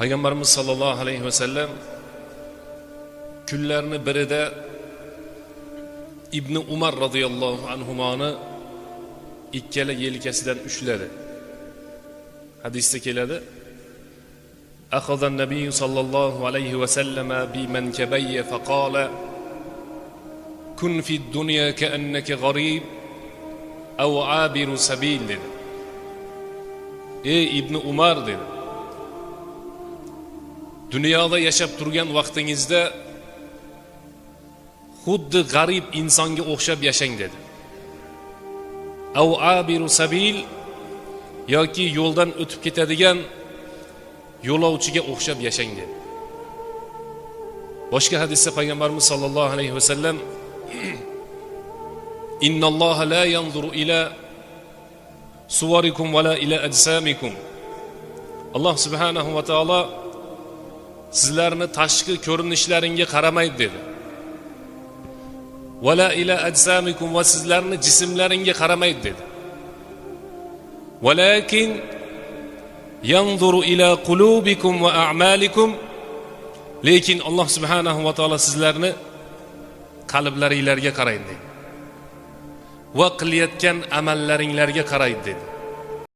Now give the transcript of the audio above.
Peygamberimiz sallallohu alayhi ve sellem kunlarni birida İbn Umar radıyallahu anhumani ikkala yelkasidan ushladi. Hadisda keladi: "Akhadha an-nabiy sallallohu alayhi ve sellem bi mankabayya faqala: kun fi ad-dunya ka'annaka gharib aw 'abiru sabil" dedi. Ey İbn Umar dedi. Dunyoda yashab turgan vaqtingizda xuddi g'arib insonga o'xshab yashang dedi. Aw abiru sabil, yoki yo'ldan o'tib ketadigan yo'lovchiga o'xshab yashang dedi. Boshqa hadisda payg'ambarimiz sollallohu alayhi vasallam innalloha la yanzuru ila suwarikum wala ila ajsamikum. Alloh subhanahu va taolo sizlarni tashqi ko'rinishlaringga qaramaydi dedi. Wala ila ajsamikum, va sizlarni jismlaringga qaramaydi dedi. Walakin yanzuru ila qulubikum va a'malikum, lekin Alloh subhanahu va taolo sizlarni qalblaringlarga qaraydi dedi. Va qilayotgan amallaringlarga qaraydi dedi.